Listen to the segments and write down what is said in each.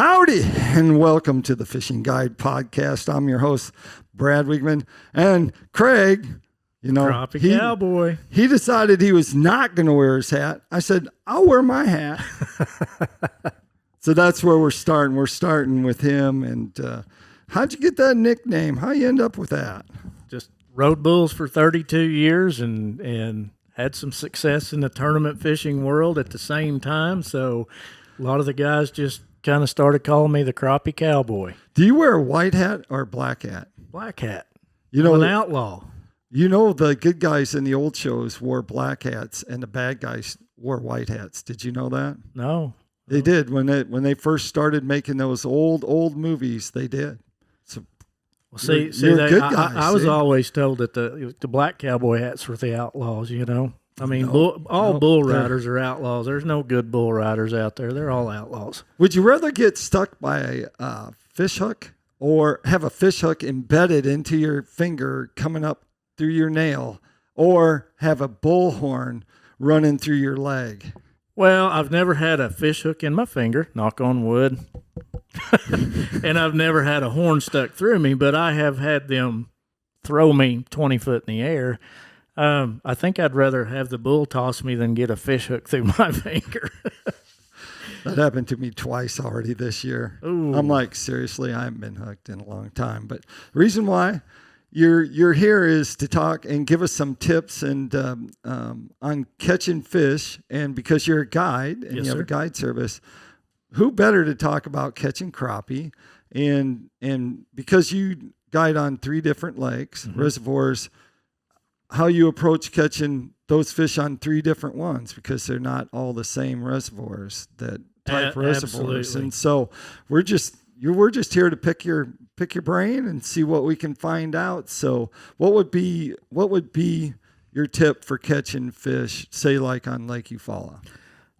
Howdy, and welcome to the Fishing Guide Podcast. I'm your host, Brad Wiegmann, and Craig, Crappie Cowboy. He decided he was not going to wear his hat. I said, I'll wear my hat. So that's where we're starting. We're starting with him. And how'd you get that nickname? How you end up with that? Just rode bulls for 32 years and had some success in the tournament fishing world at the same time. So a lot of the guys just kind of started calling me the Crappie Cowboy. Do you wear a white hat or a black hat? Black hat. I'm an outlaw. The good guys in the old shows wore black hats and the bad guys wore white hats. Did you know that? No. They did. When they first started making those old movies, they did. So you're good guys, I was always told that the black cowboy hats were the outlaws, I mean, bull riders are outlaws. There's no good bull riders out there. They're all outlaws. Would you rather get stuck by a fish hook or have a fish hook embedded into your finger coming up through your nail, or have a bullhorn running through your leg? Well, I've never had a fish hook in my finger, knock on wood, and I've never had a horn stuck through me, but I have had them throw me 20 foot in the air. I think I'd rather have the bull toss me than get a fish hook through my finger. That happened to me twice already this year. Ooh. I'm like, seriously, I haven't been hooked in a long time. But the reason why you're here is to talk and give us some tips and on catching fish. And because you're a guide and Yes, you have sir. a guide service, who better to talk about catching crappie? And because you guide on 3 different lakes, reservoirs, how you approach catching those fish on 3 different ones, because they're not all the same reservoirs, that type reservoirs. Absolutely. And so we're just here to pick your brain and see what we can find out. So what would be your tip for catching fish, say like on Lake Eufaula?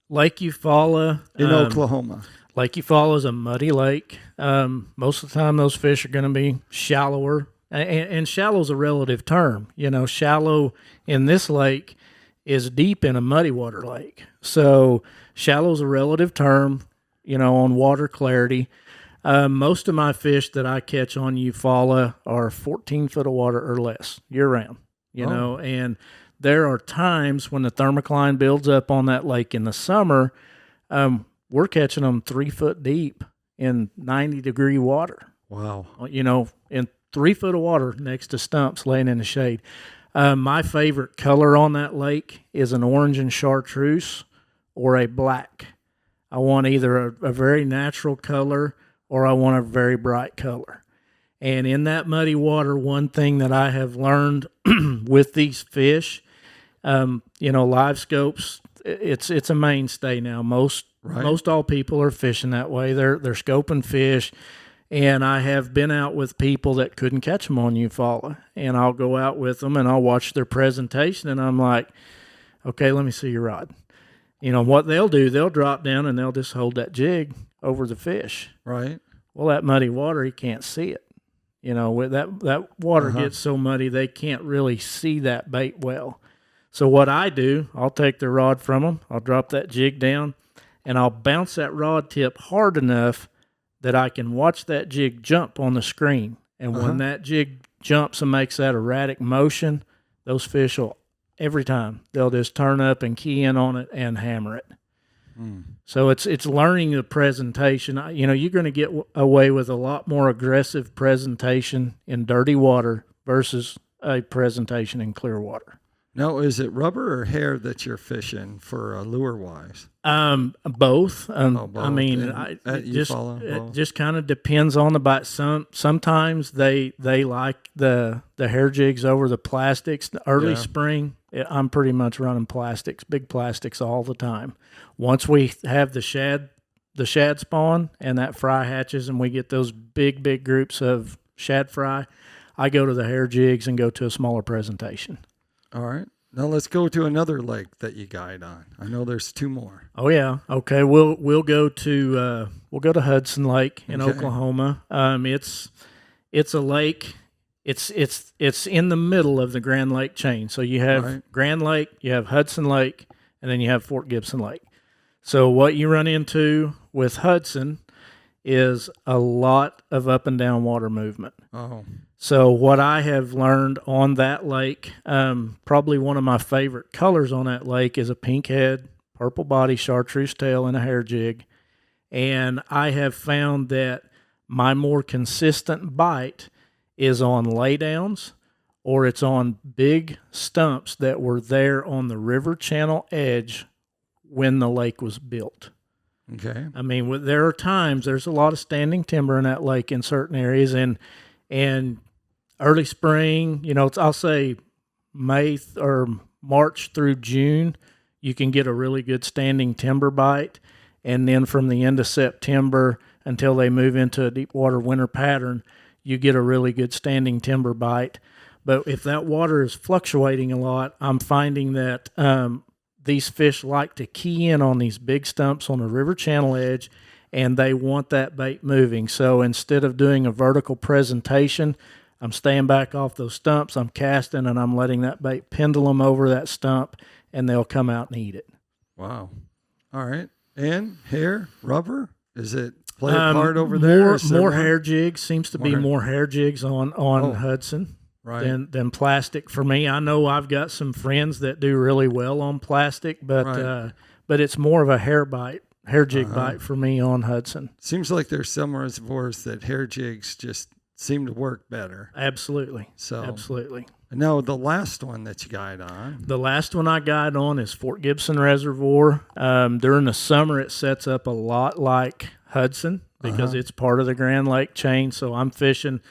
Lake Eufaula. In Oklahoma. Lake Eufaula is a muddy lake. Most of the time those fish are going to be shallower. And shallow is a relative term. Shallow in this lake is deep in a muddy water lake. So shallow is a relative term, on water clarity. Most of my fish that I catch on Eufaula are 14 foot of water or less year round, and there are times when the thermocline builds up on that lake in the summer. We're catching them 3 foot deep in 90-degree water. Wow. In 3 foot of water next to stumps laying in the shade. My favorite color on that lake is an orange and chartreuse or a black. I want either a very natural color or I want a very bright color. And in that muddy water, one thing that I have learned with these fish, live scopes, it's a mainstay now. Most all people are fishing that way. They're scoping fish. And I have been out with people that couldn't catch them on Eufaula. And I'll go out with them and I'll watch their presentation and I'm like, okay, let me see your rod. What they'll do, they'll drop down and they'll just hold that jig over the fish. Right. Well, that muddy water, he can't see it. With that water gets so muddy, they can't really see that bait well. So what I do, I'll take the rod from them, I'll drop that jig down, and I'll bounce that rod tip hard enough that I can watch that jig jump on the screen. And when that jig jumps and makes that erratic motion, those fish will, every time, they'll just turn up and key in on it and hammer it. So it's learning the presentation. You're going to get away with a lot more aggressive presentation in dirty water versus a presentation in clear water. Now, is it rubber or hair that you're fishing for lure-wise? Both. Both. I mean, it just kind of depends on the bite. Sometimes they like the hair jigs over the plastics. Early spring, I'm pretty much running plastics, big plastics all the time. Once we have the shad spawn and that fry hatches and we get those big groups of shad fry, I go to the hair jigs and go to a smaller presentation. All right. Now let's go to another lake that you guide on. I know there's 2 more. Oh yeah. Okay. We'll go to Hudson Lake in Oklahoma. It's a lake. It's in the middle of the Grand Lake chain. So you have Grand Lake, you have Hudson Lake, and then you have Fort Gibson Lake. So what you run into with Hudson is a lot of up and down water movement. Oh, So what I have learned on that lake, probably one of my favorite colors on that lake is a pink head, purple body, chartreuse tail, and a hair jig. And I have found that my more consistent bite is on laydowns, or it's on big stumps that were there on the river channel edge when the lake was built. okay. I mean, there are times there's a lot of standing timber in that lake in certain areas, and early spring, I'll say May or March through June, you can get a really good standing timber bite, and then from the end of September until they move into a deep water winter pattern, you get a really good standing timber bite. But if that water is fluctuating a lot, I'm finding that these fish like to key in on these big stumps on the river channel edge, and they want that bait moving. So instead of doing a vertical presentation, I'm staying back off those stumps, I'm casting, and I'm letting that bait pendulum over that stump, and they'll come out and eat it. Wow. All right. And hair, rubber? Is it play a part over there? More hair jigs. Seems to be more hair jigs on Hudson. Right. Than plastic for me. I know I've got some friends that do really well on plastic, but it's more of a hair jig bite for me on Hudson. Seems like there's some reservoirs that hair jigs just seem to work better. Absolutely. So absolutely. And now the last one that you guide on. The last one I guide on is Fort Gibson Reservoir. During the summer, it sets up a lot like Hudson because it's part of the Grand Lake chain. So I'm fishing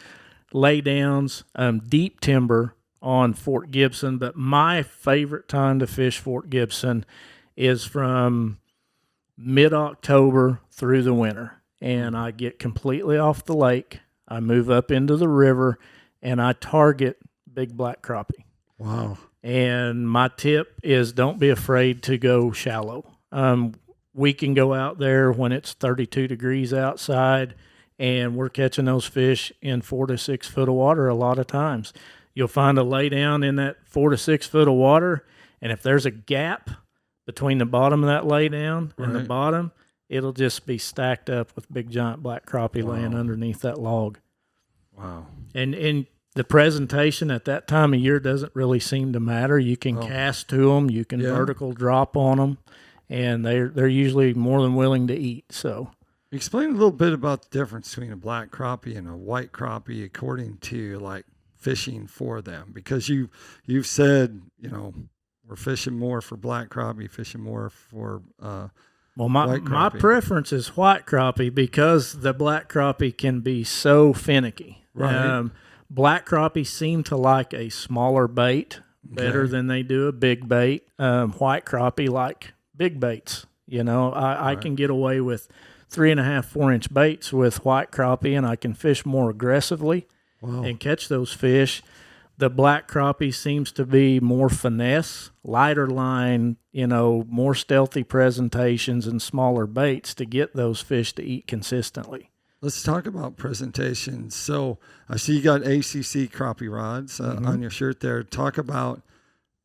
laydowns, deep timber on Fort Gibson, but my favorite time to fish Fort Gibson is from mid-October through the winter, and I get completely off the lake, I move up into the river, and I target big black crappie. Wow. And my tip is don't be afraid to go shallow. We can go out there when it's 32 degrees outside, and we're catching those fish in 4 to 6 foot of water a lot of times. You'll find a lay down in that 4 to 6 foot of water, and if there's a gap between the bottom of that lay down and the bottom, it'll just be stacked up with big giant black crappie laying underneath that log. Wow. And the presentation at that time of year doesn't really seem to matter. You can cast to them, you can vertical drop on them, and they're usually more than willing to eat. So. Explain a little bit about the difference between a black crappie and a white crappie according to like fishing for them, because you've said, we're fishing more for black crappie, fishing more for my preference is white crappie because the black crappie can be so finicky. Right. Black crappie seem to like a smaller bait better than they do a big bait. White crappie like big baits. I can get away with 3.5, 4-inch baits with white crappie, and I can fish more aggressively and catch those fish. The black crappie seems to be more finesse, lighter line, more stealthy presentations and smaller baits to get those fish to eat consistently. Let's talk about presentations. So I see you got ACC crappie rods on your shirt there. Talk about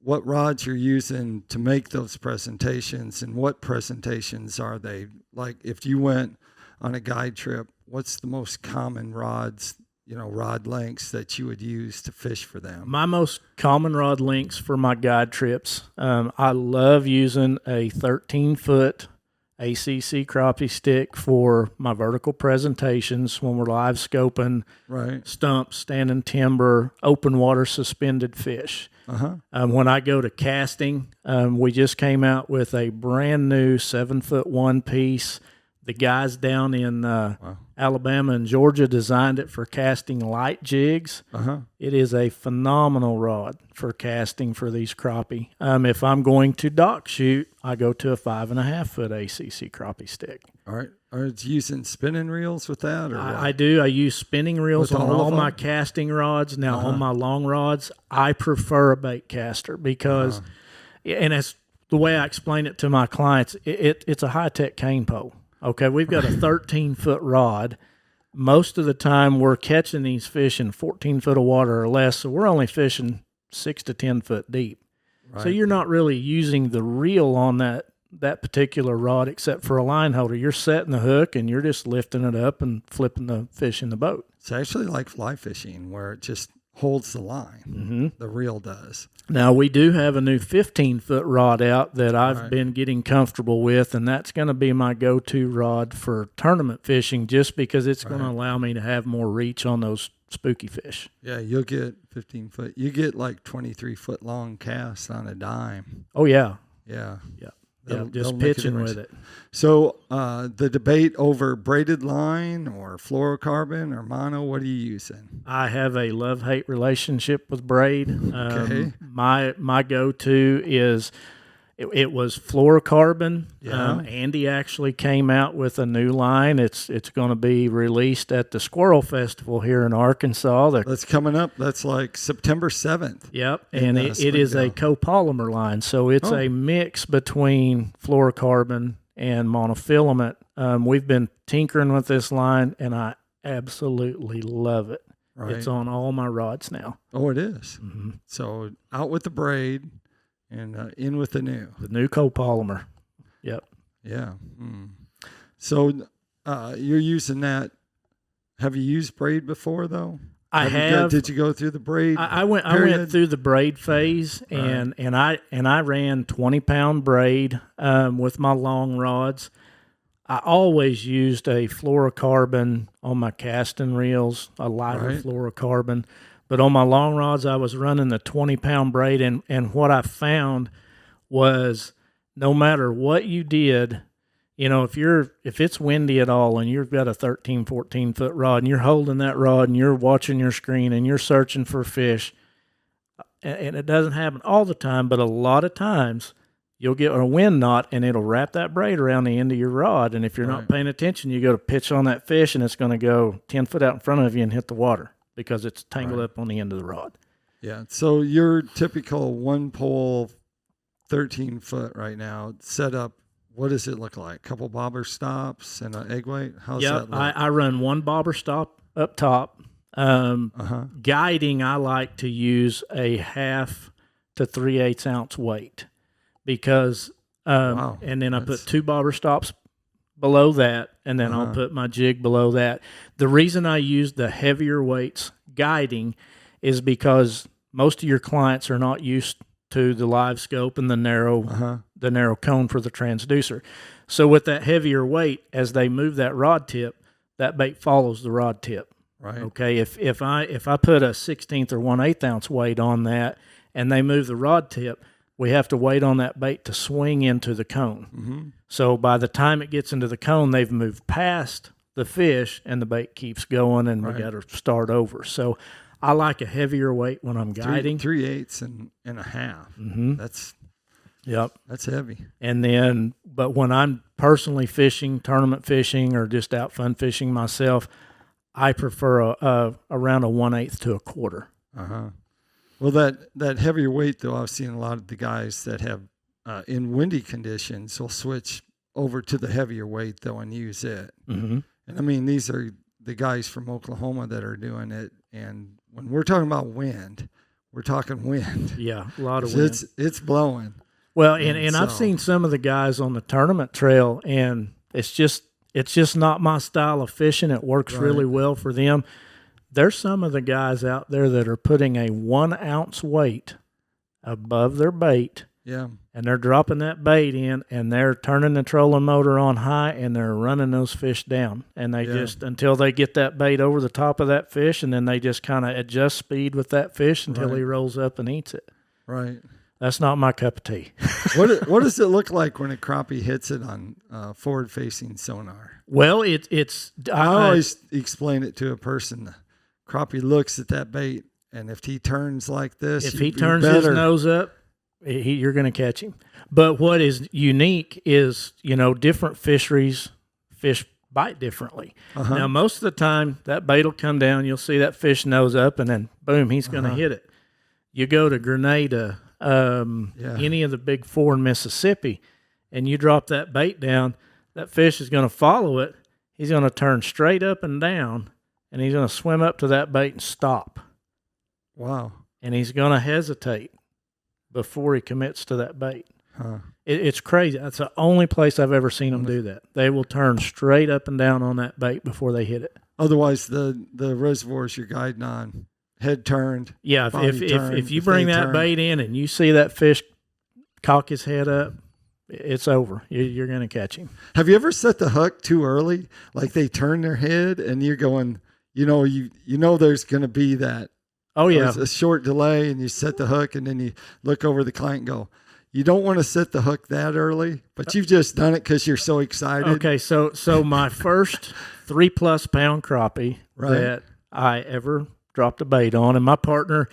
what rods you're using to make those presentations, and what presentations are they? Like if you went on a guide trip, what's the most common rods, rod lengths that you would use to fish for them? My most common rod lengths for my guide trips, I love using a 13-foot ACC crappie stick for my vertical presentations when we're live scoping stumps, standing timber, open water suspended fish. When I go to casting, we just came out with a brand new 7-foot one piece. The guys down in Alabama and Georgia designed it for casting light jigs. It is a phenomenal rod for casting for these crappie. If I'm going to dock shoot, I go to a 5.5-foot ACC crappie stick. All right. Are you using spinning reels with that? Or I do. I use spinning reels on all my casting rods. Now, on my long rods, I prefer a bait caster because, and that's the way I explain it to my clients, it's a high-tech cane pole. Okay, we've got a 13-foot rod. Most of the time, we're catching these fish in 14 foot of water or less, so we're only fishing 6 to 10 foot deep. So you're not really using the reel on that that particular rod except for a line holder. You're setting the hook and you're just lifting it up and flipping the fish in the boat. It's actually like fly fishing where it just holds the line. Mm-hmm. The reel does. Now, we do have a new 15-foot rod out that I've been getting comfortable with, and that's going to be my go-to rod for tournament fishing just because it's going to allow me to have more reach on those spooky fish. Yeah, you'll get 15-foot. You get like 23-foot long casts on a dime. Oh, yeah. Yeah. Yeah. They'll Just make a pitching difference. with it. So the debate over braided line or fluorocarbon or mono, what are you using? I have a love-hate relationship with braid. Okay. My go-to is it was fluorocarbon. Yeah. Andy actually came out with a new line. It's going to be released at the Squirrel Festival here in Arkansas. That's coming up. That's like September 7th. Yep, and it is a copolymer line, so it's a mix between fluorocarbon and monofilament. We've been tinkering with this line, and I absolutely love it. Right. It's on all my rods now. Oh, it is. Mm-hmm. So out with the braid and in with the new. The new copolymer. Yep. Yeah. So you're using that. Have you used braid before, though? I have. Did you go through the braid? I went through the braid phase, and I ran 20-pound braid with my long rods. I always used a fluorocarbon on my casting reels, a lighter fluorocarbon. But on my long rods, I was running the 20-pound braid, and what I found was no matter what you did, you know, if it's windy at all and you've got a 13, 14-foot rod and you're holding that rod and you're watching your screen and you're searching for fish, and it doesn't happen all the time, but a lot of times you'll get a wind knot and it'll wrap that braid around the end of your rod, and if you're not paying attention, you go to pitch on that fish and it's going to go 10 foot out in front of you and hit the water because it's tangled up on the end of the rod. Yeah. So your typical one pole 13-foot right now set up, what does it look like? A couple bobber stops and an egg weight? How's that look? I run one bobber stop up top. Guiding, I like to use a 1/2 to 3/8 ounce weight because, and then I put 2 bobber stops below that, and then I'll put my jig below that. The reason I use the heavier weights guiding is because most of your clients are not used to the live scope and the narrow cone for the transducer. So with that heavier weight, as they move that rod tip, that bait follows the rod tip. Right. Okay. If I put a 1/16 or 1/8 ounce weight on that and they move the rod tip, we have to wait on that bait to swing into the cone. Mm-hmm. So by the time it gets into the cone, they've moved past the fish and the bait keeps going and we got to start over. So I like a heavier weight when I'm guiding. 3/8 and a 1/2. Mm-hmm. That's heavy. And then, but when I'm personally fishing, tournament fishing, or just out fun fishing myself, I prefer around a 1/8 to a 1/4. Well, that heavier weight, though, I've seen a lot of the guys that have in windy conditions will switch over to the heavier weight though and use it. Mm-hmm. And I mean, these are the guys from Oklahoma that are doing it. And when we're talking about wind, we're talking wind. Yeah, a lot of wind. It's blowing. Well, and I've seen some of the guys on the tournament trail, and it's just not my style of fishing. It works really well for them. There's some of the guys out there that are putting a 1 ounce weight above their bait. Yeah. And they're dropping that bait in, and they're turning the trolling motor on high, and they're running those fish down. And they just, until they get that bait over the top of that fish, and then they just kind of adjust speed with that fish until he rolls up and eats it. Right. That's not my cup of tea. What does it look like when a crappie hits it on forward-facing sonar? Well, I always explain it to a person. The crappie looks at that bait, and if he turns like this, if he turns his nose up, you're going to catch him. But what is unique is, different fisheries fish bite differently. Now, most of the time, that bait will come down, you'll see that fish nose up, and then boom, he's going to hit it. You go to Grenada, any of the big four in Mississippi, and you drop that bait down, that fish is going to follow it. He's going to turn straight up and down, and he's going to swim up to that bait and stop. Wow. And he's going to hesitate before he commits to that bait. It's crazy. That's the only place I've ever seen them do that. They will turn straight up and down on that bait before they hit it. Otherwise, the reservoirs you're guiding on, head turned. Yeah, if you bring that bait in and you see that fish cock his head up, it's over. You're going to catch him. Have you ever set the hook too early? Like they turn their head and you're going, you know there's going to be that. Oh, yeah. A short delay, and you set the hook, and then you look over the client and go, you don't want to set the hook that early, but you've just done it because you're so excited. Okay, so my first 3+ pound crappie that I ever dropped a bait on, and my partner,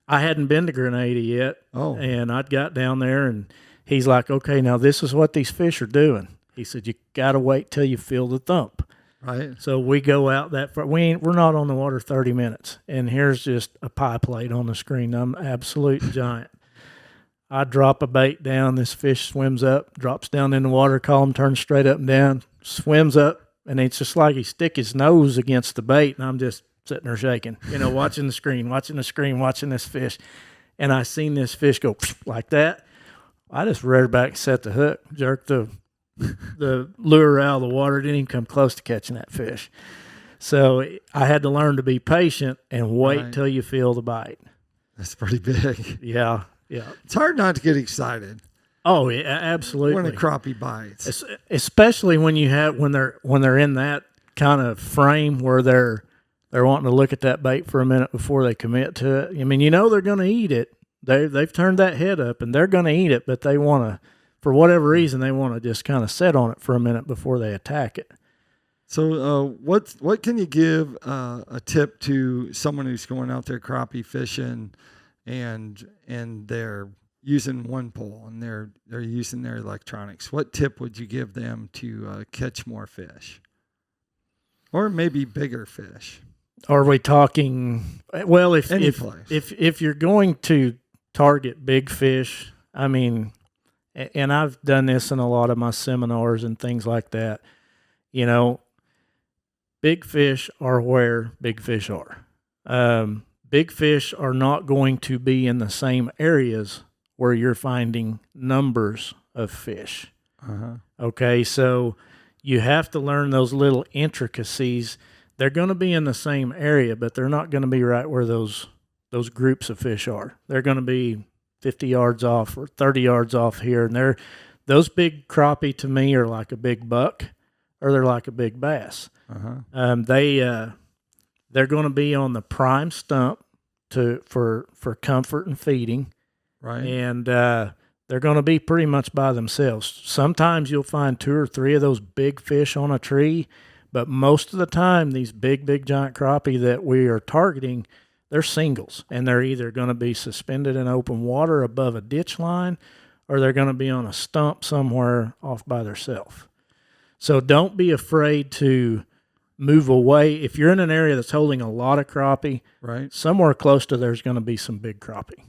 I hadn't been to Grenada yet, and I'd got down there, and he's like, okay, now this is what these fish are doing. He said, you got to wait till you feel the thump. Right. So we go out that far. We're not on the water 30 minutes, and here's just a pie plate on the screen. I'm absolute giant. I drop a bait down. This fish swims up, drops down in the water column, turns straight up and down, swims up, and it's just like he stick his nose against the bait, and I'm just sitting there shaking, watching the screen, watching this fish. And I seen this fish go like that. I just reared back, set the hook, jerked the lure out of the water, didn't even come close to catching that fish. So I had to learn to be patient and wait till you feel the bite. That's pretty big. Yeah. It's hard not to get excited. Oh, yeah, absolutely. When a crappie bites. Especially when they're in that kind of frame where they're wanting to look at that bait for a minute before they commit to it. I mean, they're going to eat it. They've turned that head up and they're going to eat it, but they want to, for whatever reason, they want to just kind of sit on it for a minute before they attack it. So what can you give a tip to someone who's going out there crappie fishing and they're using one pole and they're using their electronics? What tip would you give them to catch more fish? Or maybe bigger fish? Are we talking, well, if you're going to target big fish, I mean, and I've done this in a lot of my seminars and things like that, big fish are where big fish are. Big fish are not going to be in the same areas where you're finding numbers of fish. Okay, so you have to learn those little intricacies. They're going to be in the same area, but they're not going to be right where those groups of fish are. They're going to be 50 yards off or 30 yards off here. And those big crappie to me are like a big buck or they're like a big bass. They're going to be on the prime stump for comfort and feeding. Right. And they're going to be pretty much by themselves. Sometimes you'll find 2 or 3 of those big fish on a tree, but most of the time, these big giant crappie that we are targeting, they're singles, and they're either going to be suspended in open water above a ditch line, or they're going to be on a stump somewhere off by themselves. So don't be afraid to move away. If you're in an area that's holding a lot of crappie, right, somewhere close to there's going to be some big crappie.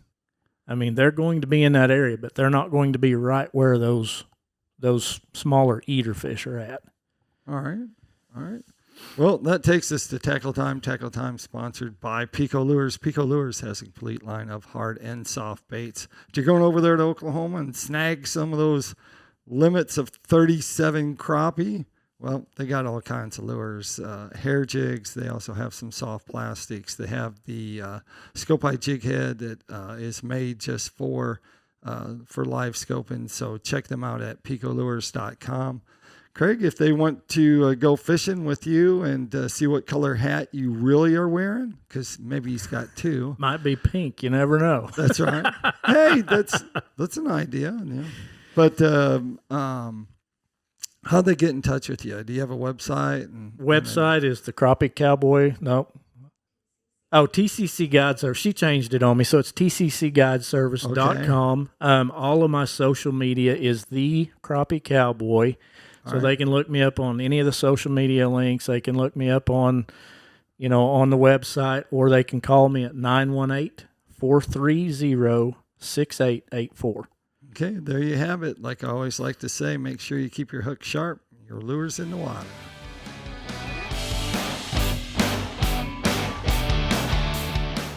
I mean, they're going to be in that area, but they're not going to be right where those smaller eater fish are at. All right. Well, that takes us to Tackle Time. Tackle Time sponsored by PICO Lures. PICO Lures has a complete line of hard and soft baits. If you're going over there to Oklahoma and snag some of those limits of 37 crappie, well, they got all kinds of lures, hair jigs. They also have some soft plastics. They have the scope eye jig head that is made just for live scoping. So check them out at picolures.com. Craig, if they want to go fishing with you and see what color hat you really are wearing, because maybe he's got 2. Might be pink. You never know. That's right. Hey, that's an idea. Yeah. But how'd they get in touch with you? Do you have a website? Website is the Crappie Cowboy. Nope. Oh, TCC Guide Service. She changed it on me, so it's tccguideservice.com. Okay. All of my social media is the Crappie Cowboy. So they can look me up on any of the social media links. They can look me up on the website, or they can call me at 918-430-6884. Okay, there you have it. Like I always like to say, make sure you keep your hook sharp, your lures in the water.